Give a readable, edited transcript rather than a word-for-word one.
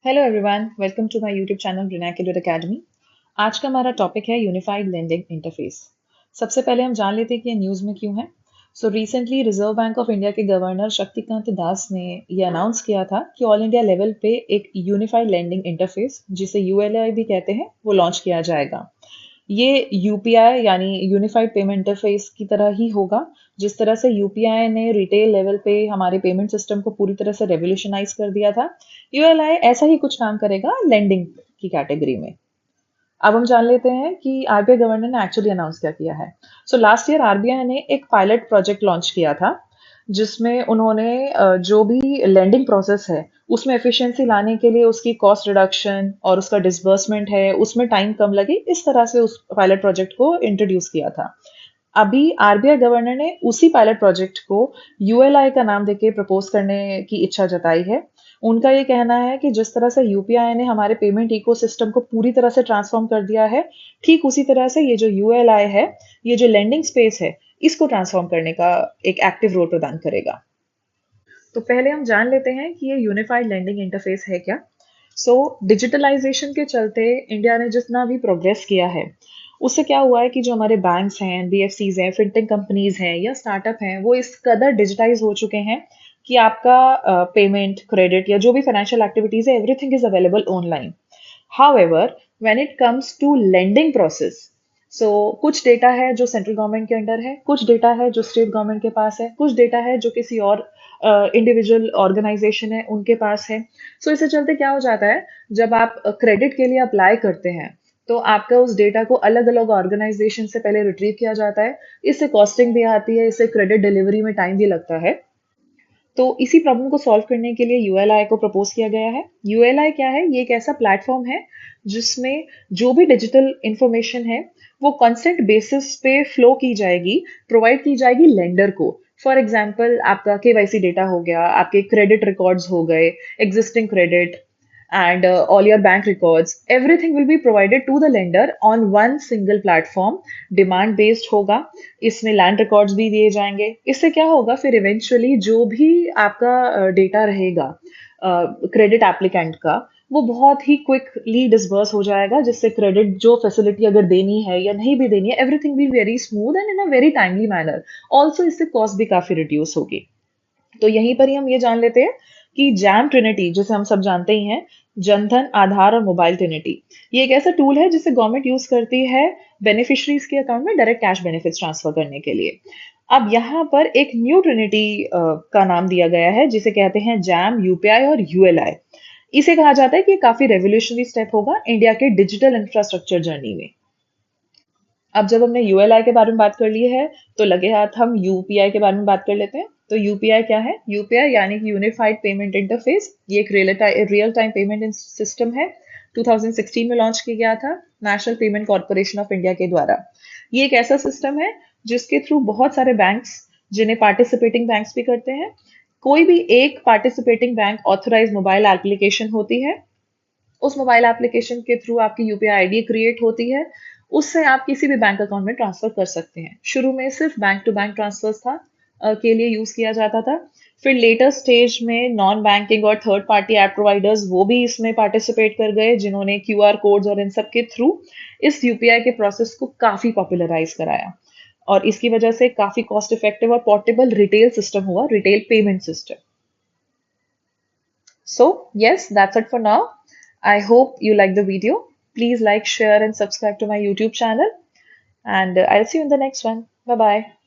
Hello everyone, welcome to my YouTube channel Vernacular Academy. आज का हमारा टॉपिक है यूनिफाइड लेंडिंग इंटरफेस। सबसे पहले हम जान लेते हैं कि ये न्यूज़ में क्यों है। Recently reserve bank of India के गवर्नर शक्तिकांत दास ने ये अनाउंस किया था कि ऑल इंडिया लेवल पे एक यूनिफाइड लेंडिंग इंटरफेस, जिसे यूएलआई भी कहते हैं, वो लॉन्च किया जाएगा। ये यूपीआई यानी यूनिफाइड पेमेंट इंटरफेस की तरह ही होगा। जिस तरह से यूपीआई ने रिटेल लेवल पे हमारे पेमेंट सिस्टम को पूरी तरह से रेवोल्यूशनाइज कर दिया था, यूएलआई ऐसा ही कुछ काम करेगा लेंडिंग की कैटेगरी में। अब हम जान लेते हैं कि आरबीआई गवर्नर ने एक्चुअली अनाउंस क्या किया है। लास्ट ईयर आरबीआई ने एक पायलट प्रोजेक्ट लॉन्च किया था, जिसमें उन्होंने जो भी लेंडिंग प्रोसेस है उसमें एफिशिएंसी लाने के लिए उसकी कॉस्ट रिडक्शन और उसका डिसबर्समेंट है उसमें टाइम कम लगे, इस तरह से उस पायलट प्रोजेक्ट को इंट्रोड्यूस किया था। अभी आरबीआई गवर्नर ने उसी पायलट प्रोजेक्ट को यूएलआई का नाम देके प्रपोज करने की इच्छा जताई है। उनका ये कहना है कि जिस तरह से यूपीआई ने हमारे पेमेंट इकोसिस्टम को पूरी तरह से ट्रांसफॉर्म कर दिया है, ठीक उसी तरह से ये जो यूएलआई है, ये जो लेंडिंग स्पेस है, इसको ट्रांसफॉर्म करने का एक एक्टिव रोल प्रदान करेगा। तो पहले हम जान लेते हैं कि ये यूनिफाइड लेंडिंग इंटरफेस है क्या। डिजिटलाइजेशन के चलते इंडिया ने जितना भी प्रोग्रेस किया है, उससे क्या हुआ है कि जो हमारे बैंक्स हैं, बीएफसीज हैं, फिनटेक कंपनीज हैं या स्टार्टअप हैं, वो इस कदर डिजिटाइज हो चुके हैं कि आपका पेमेंट, क्रेडिट या जो भी फाइनेंशियल एक्टिविटीज है, everything is available online. However, when it comes to lending process, कुछ डेटा है जो सेंट्रल गवर्नमेंट के अंडर है, कुछ डेटा है जो स्टेट गवर्नमेंट के पास है, कुछ डेटा है जो किसी और इंडिविजुअल ऑर्गेनाइजेशन है उनके पास है। इससे चलते क्या हो जाता है, जब आप क्रेडिट के लिए अप्लाई करते हैं, तो आपका उस डेटा को अलग अलग ऑर्गेनाइजेशन से पहले रिट्रीव किया जाता है। इससे कॉस्टिंग भी आती है, इससे क्रेडिट डिलीवरी में टाइम भी लगता है। तो इसी प्रॉब्लम को सॉल्व करने के लिए यूएलआई को प्रपोज किया गया है। यूएलआई क्या है? ये एक ऐसा प्लेटफॉर्म है जिसमें जो भी डिजिटल इंफॉर्मेशन है, वो कंसेंट बेसिस पे फ्लो की जाएगी, प्रोवाइड की जाएगी लेंडर को। फॉर एग्जाम्पल, आपका केवाईसी डेटा हो गया, आपके क्रेडिट रिकॉर्ड्स हो गए, existing credit, and all your bank records, everything will be provided to the lender on one single platform। Demand based होगा, इसमें लैंड रिकॉर्ड्स भी दिए जाएंगे। इससे क्या होगा, फिर इवेंचुअली जो भी आपका डेटा रहेगा क्रेडिट एप्लीकेंट का, वो बहुत ही क्विकली डिसबर्स हो जाएगा, जिससे क्रेडिट जो फैसिलिटी अगर देनी है या नहीं भी देनी है, everything be very smooth and in a very timely manner. Also इससे कॉस्ट भी काफी रिड्यूस होगी। तो यहीं पर ही हम ये जान लेते हैं कि जैम ट्रिनिटी, जिसे हम सब जानते ही हैं, जनधन, आधार और मोबाइल ट्रिनिटी, ये एक ऐसा टूल है जिसे गवर्नमेंट यूज करती है बेनिफिशरीज के अकाउंट में डायरेक्ट कैश बेनिफिट्स ट्रांसफर करने के लिए। अब यहाँ पर एक न्यू ट्रिनिटी का नाम दिया गया है, जिसे कहते हैं जैम, यूपीआई और यूएलआई। इसे कहा जाता है कि ये काफी रेवोल्यूशनरी स्टेप होगा इंडिया के डिजिटल इंफ्रास्ट्रक्चर जर्नी में। अब जब हमने यूएलआई के बारे में बात कर ली है, तो लगे हाथ हम यूपीआई के बारे में बात कर लेते हैं। तो यूपीआई क्या है? यूपीआई यानी कि यूनिफाइड पेमेंट इंटरफेस। ये एक रियल टाइम पेमेंट सिस्टम है। 2016 में लॉन्च किया गया था national payment corporation of India के द्वारा। ये एक ऐसा सिस्टम है जिसके थ्रू बहुत सारे बैंक्स, जिन्हें पार्टिसिपेटिंग बैंक्स भी करते हैं, कोई भी एक participating bank authorise mobile application होती है। उस मोबाइल एप्लीकेशन के थ्रू आपकी यूपीआई आईडी क्रिएट होती है। उससे आप किसी भी बैंक अकाउंट में ट्रांसफर कर सकते हैं। शुरू में सिर्फ बैंक टू बैंक ट्रांसफर था के लिए यूज किया जाता था। फिर लेटर स्टेज में नॉन बैंकिंग और थर्ड पार्टी ऐप प्रोवाइडर्स वो भी इसमें पार्टिसिपेट कर गए, जिन्होंने क्यूआर कोड्स और इन सब के थ्रू इस यूपीआई के प्रोसेस को काफी पॉपुलराइज कराया। और इसकी वजह से काफी कॉस्ट इफेक्टिव और पोर्टेबल रिटेल सिस्टम हुआ, retail payment system. So yes, that's it for now. I hope you like the video. Please like, share and subscribe to my YouTube channel, and I'll see you in the next one. Bye bye.